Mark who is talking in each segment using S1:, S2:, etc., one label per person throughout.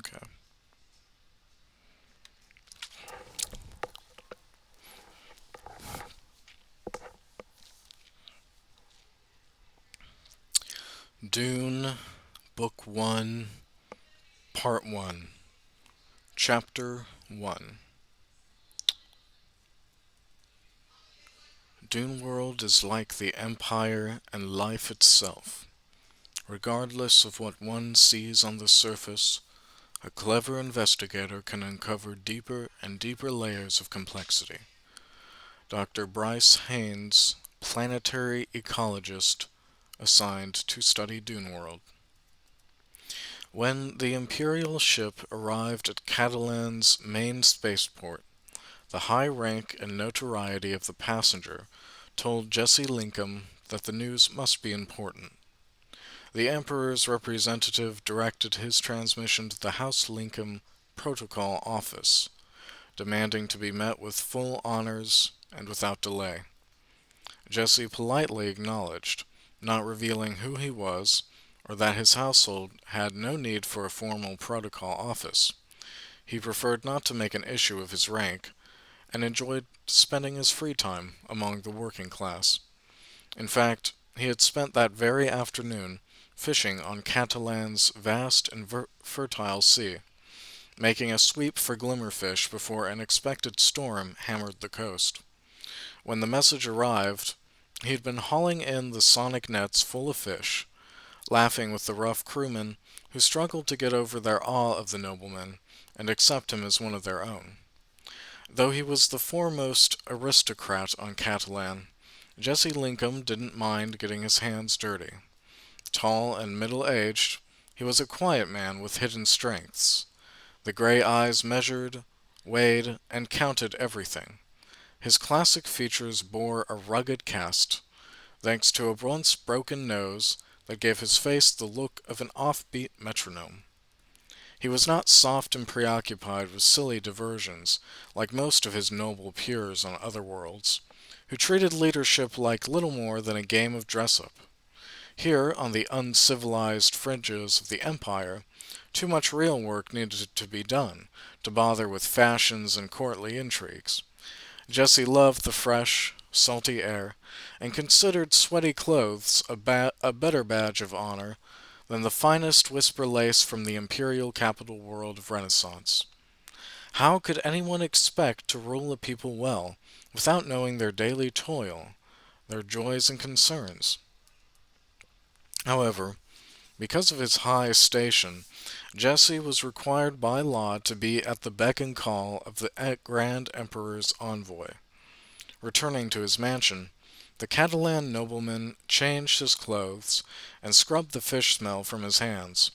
S1: Okay. Dune, Book 1, Part 1, Chapter 1. Dune World is like the Empire and life itself. Regardless of what one sees on the surface, a clever investigator can uncover deeper and deeper layers of complexity. Dr. Bryce Haynes, planetary ecologist, assigned to study Dune World. When the Imperial ship arrived at Catalan's main spaceport, the high rank and notoriety of the passenger told Jesse Lincoln that the news must be important. The Emperor's representative directed his transmission to the House Lincoln Protocol Office, demanding to be met with full honors and without delay. Jesse politely acknowledged, not revealing who he was or that his household had no need for a formal protocol office. He preferred not to make an issue of his rank and enjoyed spending his free time among the working class. In fact, he had spent that very afternoon fishing on Catalan's vast and fertile sea, making a sweep for glimmerfish before an expected storm hammered the coast. When the message arrived, he had been hauling in the sonic nets full of fish, laughing with the rough crewmen who struggled to get over their awe of the nobleman and accept him as one of their own. Though he was the foremost aristocrat on Catalan, Jesse Lincoln didn't mind getting his hands dirty. Tall and middle-aged, he was a quiet man with hidden strengths. The gray eyes measured, weighed, and counted everything. His classic features bore a rugged cast, thanks to a once broken nose that gave his face the look of an offbeat metronome. He was not soft and preoccupied with silly diversions, like most of his noble peers on other worlds, who treated leadership like little more than a game of dress-up. Here, on the uncivilized fringes of the Empire, too much real work needed to be done to bother with fashions and courtly intrigues. Jesse loved the fresh, salty air, and considered sweaty clothes a better badge of honor than the finest whisper lace from the imperial capital world of Renaissance. How could anyone expect to rule a people well without knowing their daily toil, their joys and concerns? However, because of his high station, Jesse was required by law to be at the beck and call of the Grand Emperor's envoy. Returning to his mansion, the Catalan nobleman changed his clothes and scrubbed the fish smell from his hands,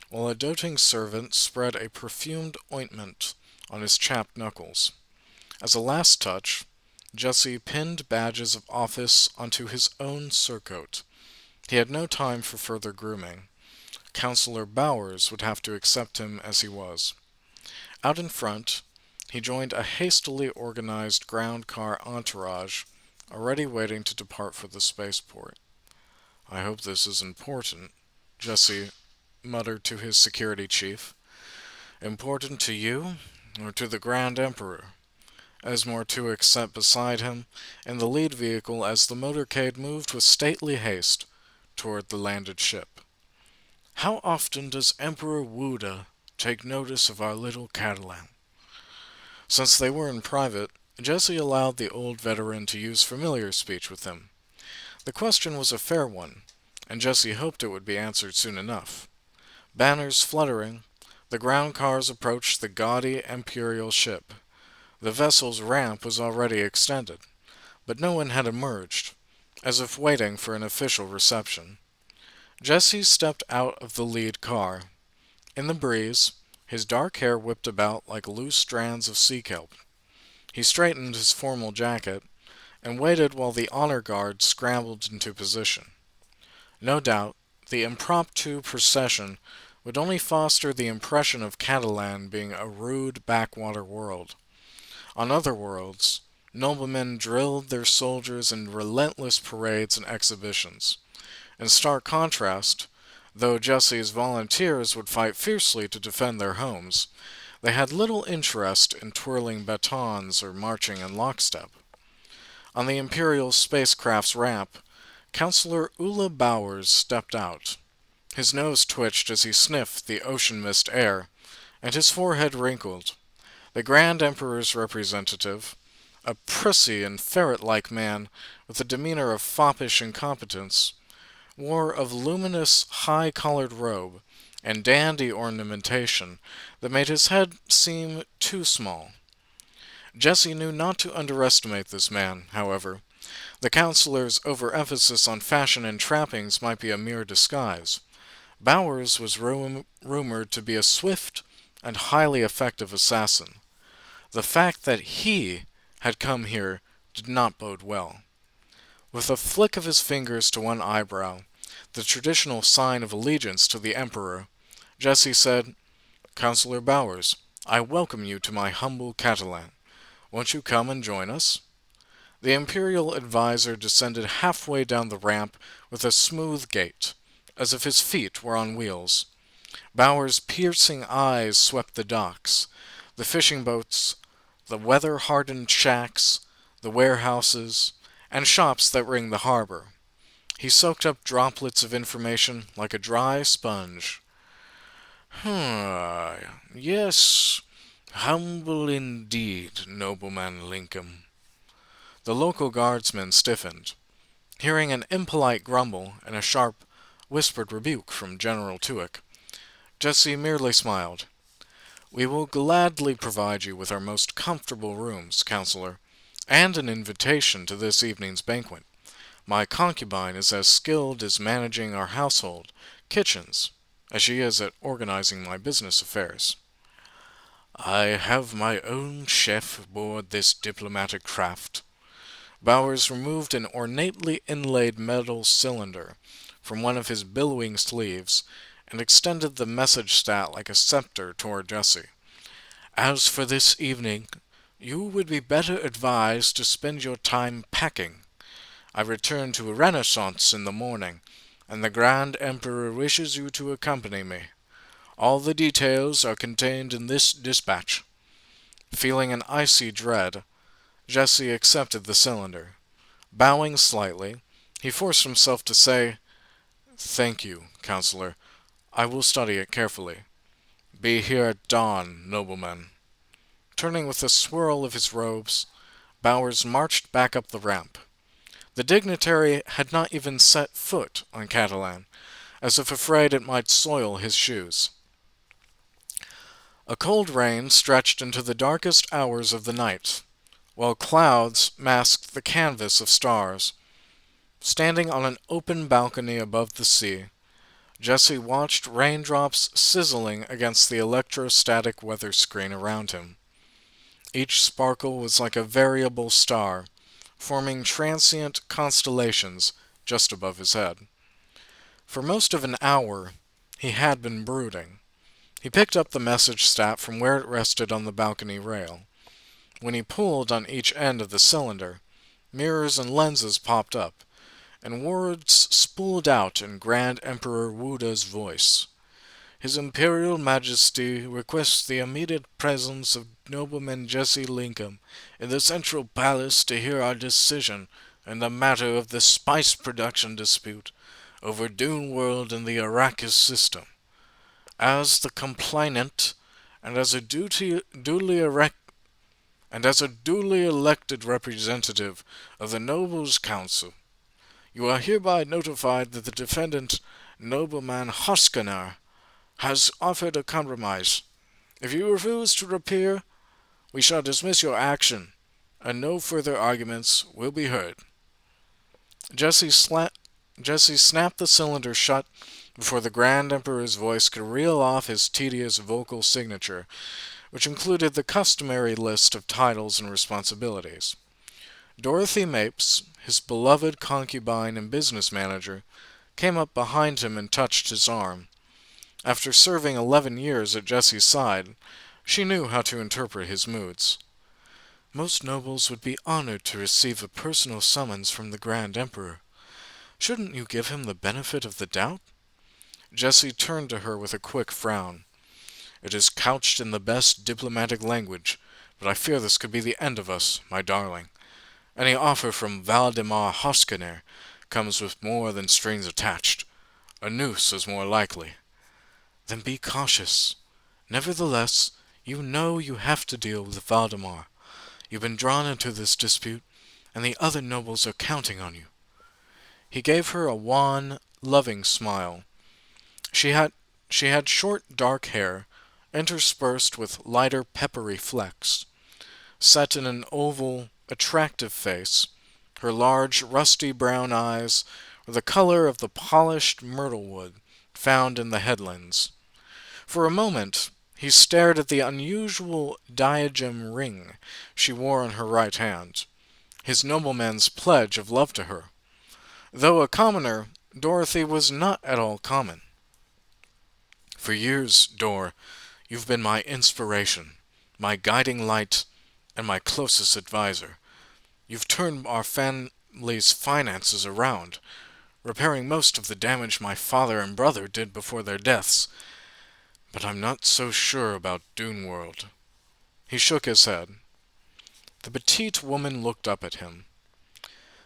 S1: while a doting servant spread a perfumed ointment on his chapped knuckles. As a last touch, Jesse pinned badges of office onto his own surcoat. He had no time for further grooming. Councillor Bowers would have to accept him as he was. Out in front, he joined a hastily organized ground car entourage, already waiting to depart for the spaceport. "I hope this is important," Jesse muttered to his security chief. "Important to you, or to the Grand Emperor?" Esmore Tuick sat beside him in the lead vehicle as the motorcade moved with stately haste toward the landed ship. "How often does Emperor Wuda take notice of our little Catalan?" Since they were in private, Jesse allowed the old veteran to use familiar speech with him. The question was a fair one, and Jesse hoped it would be answered soon enough. Banners fluttering, the ground cars approached the gaudy imperial ship. The vessel's ramp was already extended, but no one had emerged, as if waiting for an official reception. Jesse stepped out of the lead car. In the breeze, his dark hair whipped about like loose strands of sea kelp. He straightened his formal jacket and waited while the honor guard scrambled into position. No doubt, the impromptu procession would only foster the impression of Catalan being a rude backwater world. On other worlds, noblemen drilled their soldiers in relentless parades and exhibitions. In stark contrast, Though Jesse's volunteers would fight fiercely to defend their homes, they had little interest in twirling batons or marching in lockstep. On the Imperial spacecraft's ramp, Counselor Ula Bowers stepped out. His nose twitched as he sniffed the ocean mist air, and his forehead wrinkled. The Grand Emperor's representative, a prissy and ferret-like man with a demeanor of foppish incompetence, wore a voluminous, high-collared robe and dandy ornamentation that made his head seem too small. Jesse knew not to underestimate this man, however. The counselor's overemphasis on fashion and trappings might be a mere disguise. Bowers was rumored to be a swift and highly effective assassin. The fact that he had come here did not bode well. With a flick of his fingers to one eyebrow, the traditional sign of allegiance to the Emperor, Jesse said, "Counselor Bowers, I welcome you to my humble Catalan. Won't you come and join us?" The Imperial advisor descended halfway down the ramp with a smooth gait, as if his feet were on wheels. Bowers' piercing eyes swept the docks, the fishing boats, the weather-hardened shacks, the warehouses, and shops that ring the harbor. He soaked up droplets of information like a dry sponge. Yes, humble indeed, nobleman Lincoln." The local guardsman stiffened. Hearing an impolite grumble and a sharp, whispered rebuke from General Tuick, Jesse merely smiled. "We will gladly provide you with our most comfortable rooms, Counselor, and an invitation to this evening's banquet. My concubine is as skilled as managing our household kitchens as she is at organizing my business affairs." "I have my own chef aboard this diplomatic craft." Bowers removed an ornately inlaid metal cylinder from one of his billowing sleeves and extended the message stat like a scepter toward Jesse. "As for this evening, you would be better advised to spend your time packing. I return to a Renaissance in the morning, and the Grand Emperor wishes you to accompany me. All the details are contained in this dispatch." Feeling an icy dread, Jesse accepted the cylinder. Bowing slightly, he forced himself to say, "Thank you, Counselor. I will study it carefully. Be here at dawn, noblemen." Turning with a swirl of his robes, Bowers marched back up the ramp. The dignitary had not even set foot on Catalan, as if afraid it might soil his shoes. A cold rain stretched into the darkest hours of the night, while clouds masked the canvas of stars. Standing on an open balcony above the sea, Jesse watched raindrops sizzling against the electrostatic weather screen around him. Each sparkle was like a variable star, forming transient constellations just above his head. For most of an hour, he had been brooding. He picked up the message stat from where it rested on the balcony rail. When he pulled on each end of the cylinder, mirrors and lenses popped up, and words spooled out in Grand Emperor Wuda's voice. "His Imperial Majesty requests the immediate presence of nobleman Jesse Lincoln in the Central Palace to hear our decision in the matter of the spice production dispute over Dune World and the Arrakis system. As the complainant, and as a duly elected representative of the Nobles' Council, you are hereby notified that the defendant, nobleman Hoskanar, has offered a compromise. If you refuse to appear, we shall dismiss your action, and no further arguments will be heard." Jesse snapped the cylinder shut before the Grand Emperor's voice could reel off his tedious vocal signature, which included the customary list of titles and responsibilities. Dorothy Mapes, his beloved concubine and business manager, came up behind him and touched his arm. After serving 11 years at Jesse's side, she knew how to interpret his moods. "Most nobles would be honored to receive a personal summons from the Grand Emperor. Shouldn't you give him the benefit of the doubt?" Jessie turned to her with a quick frown. "It is couched in the best diplomatic language, but I fear this could be the end of us, my darling. Any offer from Valdemar Hoskiner comes with more than strings attached. A noose is more likely." "Then be cautious. Nevertheless, you know you have to deal with Valdemar. You've been drawn into this dispute, and the other nobles are counting on you." He gave her a wan, loving smile. She had she had short dark hair, interspersed with lighter peppery flecks, set in an oval, attractive face. Her large, rusty brown eyes were the color of the polished myrtle wood found in the headlands. For a moment he stared at the unusual diadem ring she wore on her right hand, his nobleman's pledge of love to her. Though a commoner, Dorothy was not at all common. "For years, Dor, you've been my inspiration, my guiding light, and my closest adviser. You've turned our family's finances around, repairing most of the damage my father and brother did before their deaths. But I'm not so sure about Dune World." He shook his head. The petite woman looked up at him.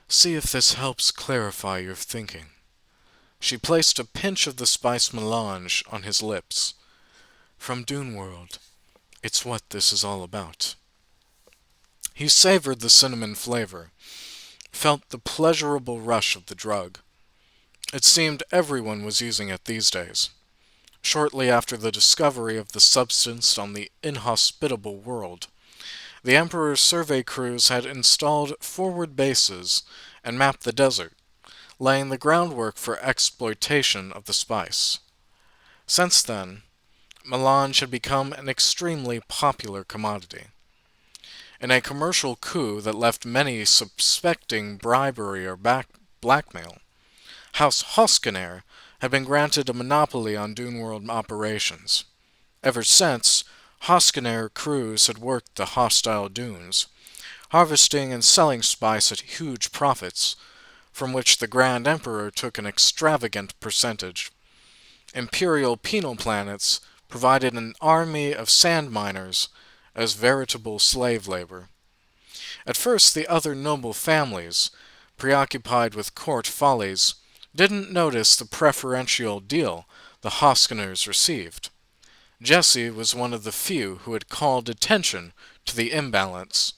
S1: "See if this helps clarify your thinking." She placed a pinch of the spice melange on his lips. "From Dune World, it's what this is all about." He savored the cinnamon flavor, felt the pleasurable rush of the drug. It seemed everyone was using it these days. Shortly after the discovery of the substance on the inhospitable world, the Emperor's survey crews had installed forward bases and mapped the desert, laying the groundwork for exploitation of the spice. Since then, melange had become an extremely popular commodity. In a commercial coup that left many suspecting bribery or blackmail, House Hoskiner had been granted a monopoly on Dune World operations. Ever since, Hoskiner crews had worked the hostile dunes, harvesting and selling spice at huge profits, from which the Grand Emperor took an extravagant percentage. Imperial penal planets provided an army of sand miners as veritable slave labor. At first the other noble families, preoccupied with court follies, didn't notice the preferential deal the Hoskiners received. Jessie was one of the few who had called attention to the imbalance,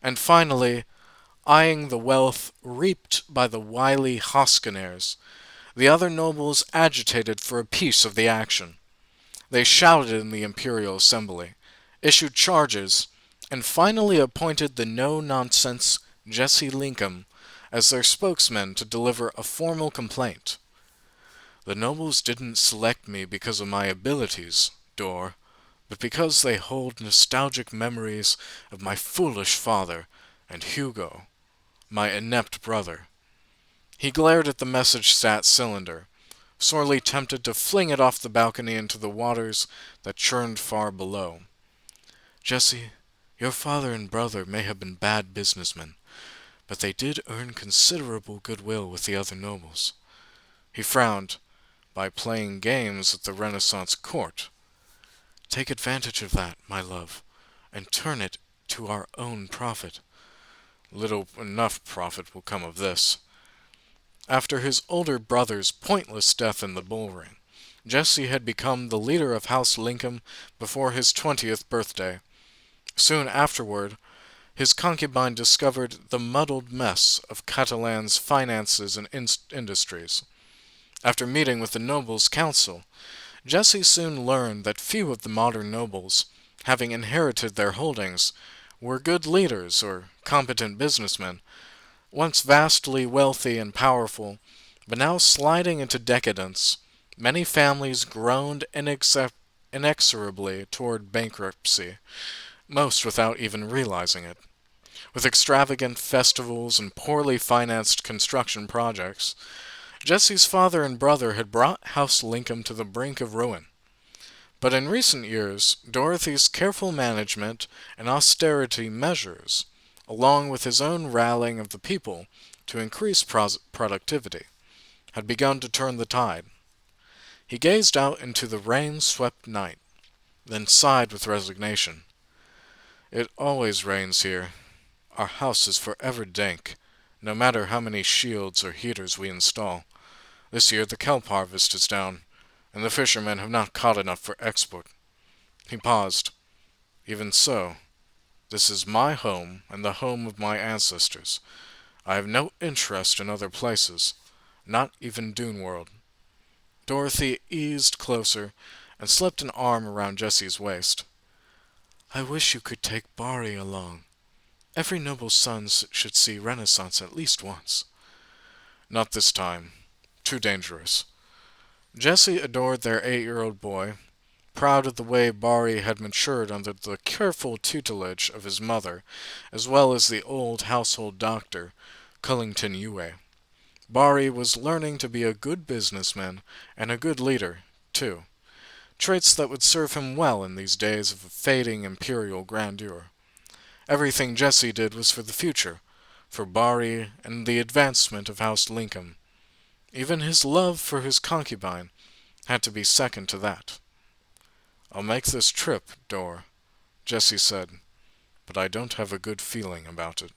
S1: and finally, eyeing the wealth reaped by the wily Hoskiners, the other nobles agitated for a piece of the action. They shouted in the Imperial Assembly, issued charges, and finally appointed the no-nonsense Jesse Lincoln as their spokesman to deliver a formal complaint. "The nobles didn't select me because of my abilities, Dor, but because they hold nostalgic memories of my foolish father and Hugo, my inept brother." He glared at the message-stat cylinder, sorely tempted to fling it off the balcony into the waters that churned far below. "Jesse, your father and brother may have been bad businessmen, but they did earn considerable goodwill with the other nobles." He frowned. "By playing games at the Renaissance court. Take advantage of that, my love, and turn it to our own profit." "Little enough profit will come of this." After his older brother's pointless death in the bullring, Jesse had become the leader of House Lincoln before his 20th birthday. Soon afterward, his concubine discovered the muddled mess of Catalan's finances and industries. After meeting with the nobles' council, Jesse soon learned that few of the modern nobles, having inherited their holdings, were good leaders or competent businessmen. Once vastly wealthy and powerful, but now sliding into decadence, many families groaned inexorably toward bankruptcy, most without even realizing it. With extravagant festivals and poorly financed construction projects, Jesse's father and brother had brought House Lincoln to the brink of ruin. But in recent years, Dorothy's careful management and austerity measures, along with his own rallying of the people to increase productivity, had begun to turn the tide. He gazed out into the rain-swept night, then sighed with resignation. It always rains here. Our house is forever dank, no matter how many shields or heaters we install. This year the kelp harvest is down, and the fishermen have not caught enough for export. He paused. Even so, this is my home and the home of my ancestors. I have no interest in other places, not even Dune World. Dorothy eased closer and slipped an arm around Jesse's waist. I wish you could take Bari along. Every noble son should see Renaissance at least once. Not this time. Too dangerous. Jesse adored their 8-year-old boy, proud of the way Bari had matured under the careful tutelage of his mother, as well as the old household doctor, Cullington Yue. Bari was learning to be a good businessman and a good leader, too, traits that would serve him well in these days of fading imperial grandeur. Everything Jesse did was for the future, for Bari and the advancement of House Lincoln. Even his love for his concubine had to be second to that. I'll make this trip, Dor, Jesse said, but I don't have a good feeling about it.